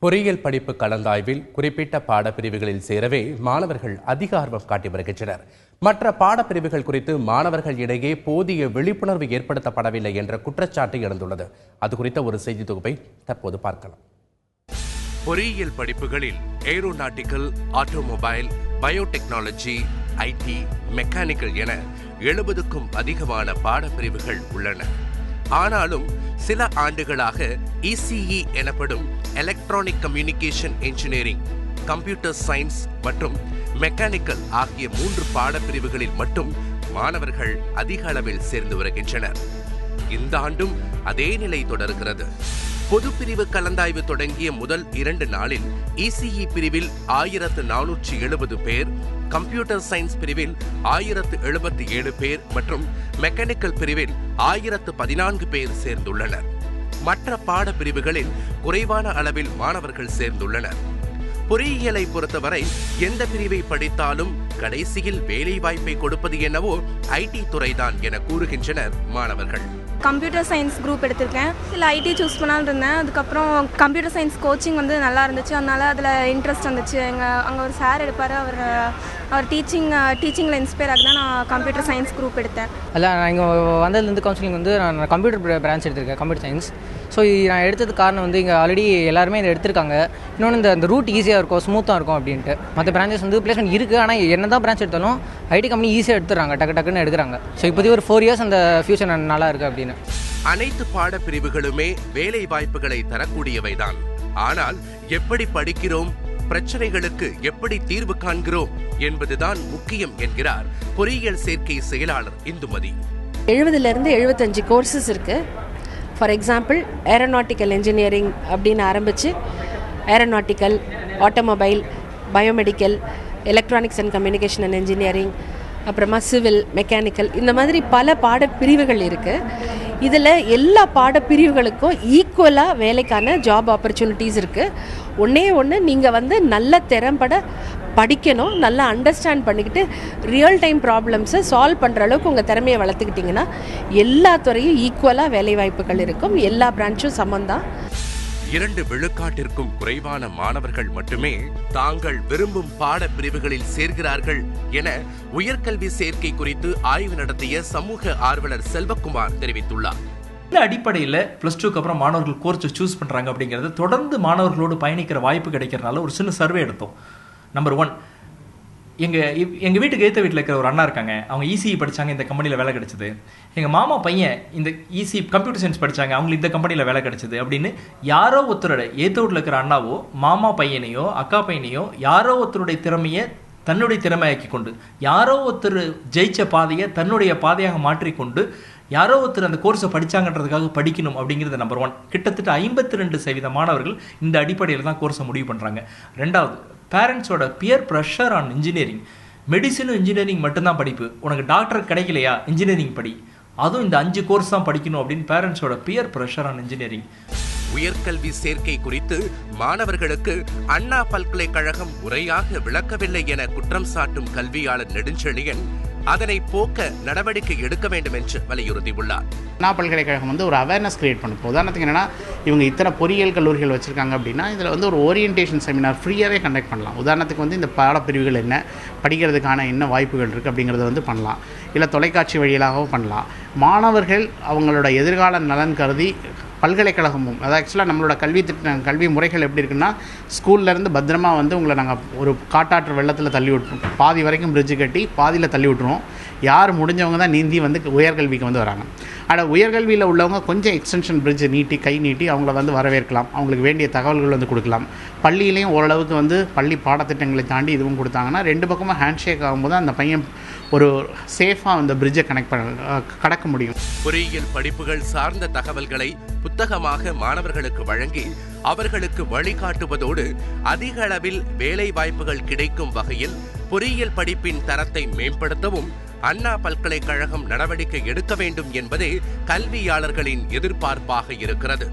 பொறியியல் படிப்பு கலந்தாய்வில் குறிப்பிட்ட பாடப்பிரிவுகளில் சேரவே மாணவர்கள் அதிக ஆர்வம் காட்டி வருகின்றனர். மற்ற பாடப்பிரிவுகள் குறித்து மாணவர்கள் இடையே போதிய விழிப்புணர்வு ஏற்படுத்தப்படவில்லை என்ற குற்றச்சாட்டு எழுந்துள்ளது. அது குறித்த ஒரு செய்தி தொகுப்பை தற்போது பார்க்கலாம். பொறியியல் படிப்புகளில் aeronautical, automobile, biotechnology, IT, mechanical என 70க்கும் அதிகமான பாடப்பிரிவுகள் உள்ளன. ஆனாலும் சில ஆண்டுகளாக இசிஇ எனப்படும் electronic communication engineering, computer science மற்றும் மெக்கானிக்கல் ஆகிய 3 பாடப்பிரிவுகளில் மட்டும் மாணவர்கள் அதிக அளவில் சேர்ந்து வருகின்றனர். இந்த ஆண்டும் அதே நிலை தொடர்கிறது. பொதுப்பிரிவு கலந்தாய்வு தொடங்கிய முதல் 2 நாளில் இசிஇ பிரிவில் 1470 பேர், கம்ப்யூட்டர் சயின்ஸ் பிரிவில் 1077 பேர் மற்றும் மெக்கானிக்கல் பிரிவில் 1014 பேர் சேர்ந்துள்ளனர். மற்ற பாடப்பிரிவுகளில் குறைவான அளவில் மாணவர்கள் சேர்ந்துள்ளனர். பொறியியலை பொறுத்தவரை எந்த பிரிவை படித்தாலும் கடைசியில் வேலை வாய்ப்பை கொடுப்பது என்னவோ ஐடி துறைதான் என கூறுகின்றனர் மாணவர்கள். கம்ப்யூட்டர் சயின்ஸ் குரூப் எடுத்திருக்கேன். இல்லை ஐடி சூஸ் பண்ணான்னு இருந்தேன். அதுக்கப்புறம் கம்ப்யூட்டர் சயின்ஸ் கோச்சிங் நல்லா இருந்துச்சு. அதனால் அதில் இன்ட்ரெஸ்ட் வந்துச்சு. அங்கே ஒரு சார் எடுப்பார். அவர் டீச்சிங்கில் இன்ஸ்பயர் ஆகி தான் நான் கம்ப்யூட்டர் சயின்ஸ் குரூப் எடுத்தேன். அதில் நான் இங்கே வந்ததுலேருந்து கவுன்சிலிங் நான் கம்ப்யூட்டர் பிரான்ச் எடுத்திருக்கேன், கம்ப்யூட்டர் சயின்ஸ். ஸோ நான் எடுத்ததுக்கு காரணம் இங்கே ஆல்ரெடி எல்லாருமே இதை எடுத்திருக்காங்க. இன்னொன்று இந்த ரூட் ஈஸியாக இருக்கும், ஸ்மூத்தாக இருக்கும் அப்படின்ட்டு. மற்ற பிரான்ச்சஸ் பிளேஸ்மெண்ட் இருக்குது. ஆனால் என்ன தான் பிரான்ச் எடுத்தாலும் ஐடி கம்பெனி ஈஸியாக எடுத்துறாங்க, டக்குன்னு எடுக்கிறாங்க. ஸோ இப்போதைக்கு ஒரு 4 இயர்ஸ் அந்த ஃபியூச்சர் நல்லா இருக்குது அப்படின்னு. அனைத்து பாடப்பிரிவுகளுமே வேலை வாய்ப்புகளை தரக்கூடியவைதான். ஆனால் எப்படி படிக்கிறோம், பிரச்சனைகளுக்கு எப்படி தீர்வு காண்கிறோம் என்பதுதான் முக்கியம் என்கிறார் பொறியியல் சேர்க்கை செயலாளர் இந்துமதி. 70லேருந்து 75 கோர்சஸ் இருக்குது. ஃபார் எக்ஸாம்பிள் ஏரோநாட்டிக்கல் இன்ஜினியரிங் அப்படின்னு ஆரம்பித்து aeronautical, automobile, biomedical, electronics and communication and engineering, அப்புறமா சிவில், மெக்கானிக்கல், இந்த மாதிரி பல பாடப்பிரிவுகள் இருக்குது. இதில் எல்லா பாடப்பிரிவுகளுக்கும் ஈக்குவலாக வேலைக்கான ஜாப் ஆப்பர்ச்சுனிட்டிஸ் இருக்குது. ஒன்று நீங்கள் நல்ல திறம்பட படிக்கணும், நல்லா அண்டர்ஸ்டாண்ட் பண்ணிக்கிட்டு ரியல் டைம் ப்ராப்ளம்ஸை சால்வ் பண்ணுற அளவுக்கு உங்கள் திறமையை வளர்த்துக்கிட்டிங்கன்னா எல்லா துறையும் ஈக்குவலாக வேலைவாய்ப்புகள் இருக்கும். எல்லா பிரான்ச்சும் சமந்தான். 2 விழுக்காட்டிற்கும் குறைவான மாணவர்கள் மட்டுமே தாங்கள் விரும்பும் பாடப்பிரிவுகளில் சேர்கிறார்கள் என உயர்கல்வி சேர்க்கை குறித்து ஆய்வு நடத்திய சமூக ஆர்வலர் செல்வகுமார் தெரிவித்துள்ளார். இந்த அடிப்படையில் +2க்கு அப்புறம் மாணவர்கள் கோர்ஸை சூஸ் பண்ணுறாங்க அப்படிங்கிறது தொடர்ந்து மாணவர்களோடு பயணிக்கிற வாய்ப்பு கிடைக்கிறதுனால ஒரு சின்ன சர்வே எடுத்தோம். நம்பர் 1, எங்கள் வீட்டுக்கு ஏற்ற வீட்டில் இருக்கிற ஒரு அண்ணா இருக்காங்க. அவங்க இசிஇ படித்தாங்க, இந்த கம்பெனியில் வேலை கிடைச்சிது. எங்கள் மாமா பையன் இந்த இசிஇ கம்ப்யூட்டர் சயின்ஸ் படித்தாங்க, அவங்களுக்கு இந்த கம்பெனியில் வேலை கிடைச்சிது அப்படின்னு யாரோ ஒருத்தரோட ஏற்ற வீட்டில் இருக்கிற அண்ணாவோ மாமா பையனையோ அக்கா பையனையோ யாரோ ஒருத்தருடைய திறமையை தன்னுடைய திறமையாக்கி கொண்டு, யாரோ ஒருத்தர் ஜெயிச்ச பாதையை தன்னுடைய பாதையாக மாற்றிக்கொண்டு யாரோ ஒருத்தர் அந்த கோர்ஸை படித்தாங்கன்றதுக்காக படிக்கணும் அப்படிங்கிறது நம்பர் 1. கிட்டத்தட்ட 52% மாணவர்கள் இந்த அடிப்படையில் தான் கோர்ஸை முடிவு பண்ணுறாங்க. 2வது, பேரண்ட்ஸோட பியர் ப்ரெஷர் ஆன் இன்ஜினியரிங். மெடிசனும் இன்ஜினியரிங் மட்டும்தான் படிப்பு, உனக்கு டாக்டர் கிடைக்கலையா இன்ஜினியரிங் படி, அதுவும் இந்த 5 கோர்ஸ் தான் படிக்கணும் அப்படின்னு பேரண்ட்ஸோட பியர் ப்ரெஷர் ஆன் இன்ஜினியரிங். உயர்கல்வி சேர்க்கை குறித்து மாணவர்களுக்கு அண்ணா பல்கலைக்கழகம் முறையாக விளக்கவில்லை என குற்றம் சாட்டும் கல்வியாளர் நெடுஞ்செழியன் அதனை போக்க நடவடிக்கை எடுக்க வேண்டும் என்று வலியுறுத்தியுள்ளார். அண்ணா பல்கலைக்கழகம் ஒரு அவேர்னஸ் கிரியேட் பண்ணும். உதாரணத்துக்கு என்னன்னா, இவங்க இத்தனை பொறியியல் கல்லூரிகள் வச்சுருக்காங்க அப்படின்னா இதில் ஒரு ஓரியன்டேஷன் செமினார் ஃப்ரீயாகவே கண்டக்ட் பண்ணலாம். உதாரணத்துக்கு இந்த பாடப்பிரிவுகள் என்ன, படிக்கிறதுக்கான என்ன வாய்ப்புகள் இருக்குது அப்படிங்கிறத பண்ணலாம். இல்லை தொலைக்காட்சி வழியிலாகவும் பண்ணலாம். மாணவர்கள் அவங்களோட எதிர்கால நலன் கருதி பல்கலைக்கழகமும், அதாவது ஆக்சுவலாக நம்மளோட கல்வி முறைகள் எப்படி இருக்குன்னா, ஸ்கூல்லேருந்து பத்திரமா உங்களை நாங்கள் ஒரு காட்டாற்று வெள்ளத்தில் தள்ளி விட்டுருவோம். பாதி வரைக்கும் பிரிட்ஜு கட்டி பாதியில் தள்ளி விட்டுருவோம். யார் முடிஞ்சவங்க தான் நீந்தி உயர்கல்விக்கு வராங்க. ஆனால் உயர்கல்வியில் உள்ளவங்க கொஞ்சம் எக்ஸ்டென்ஷன் பிரிட்ஜ் நீட்டி கை நீட்டி அவங்கள வரவேற்கலாம், அவங்களுக்கு வேண்டிய தகவல்கள் கொடுக்கலாம். பள்ளியிலையும் ஓரளவுக்கு பள்ளி பாடத்திட்டங்களை தாண்டி இதுவும் கொடுத்தாங்கன்னா 2 பக்கமும் ஹேண்ட் ஷேக் ஆகும்போது அந்த பையன் ஒரு சேஃபாக அந்த பிரிட்ஜை கடக்க முடியும். பொறியியல் படிப்புகள் சார்ந்த தகவல்களை புத்தகமாக மாணவர்களுக்கு வழங்கி அவர்களுக்கு வழிகாட்டுவதோடு அதிக அளவில் வேலை வாய்ப்புகள் கிடைக்கும் வகையில் பொறியியல் படிப்பின் தரத்தை மேம்படுத்தவும் அண்ணா பல்கலைக்கழகம் நடவடிக்கை எடுக்க வேண்டும் என்பதே கல்வியாளர்களின் எதிர்பார்ப்பாக இருக்கிறது.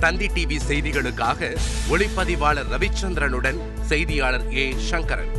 தந்தி டிவி செய்திகளுக்காக ஒளிப்பதிவாளர் ரவிச்சந்திரனுடன் செய்தியாளர் ஏ. சங்கரன்.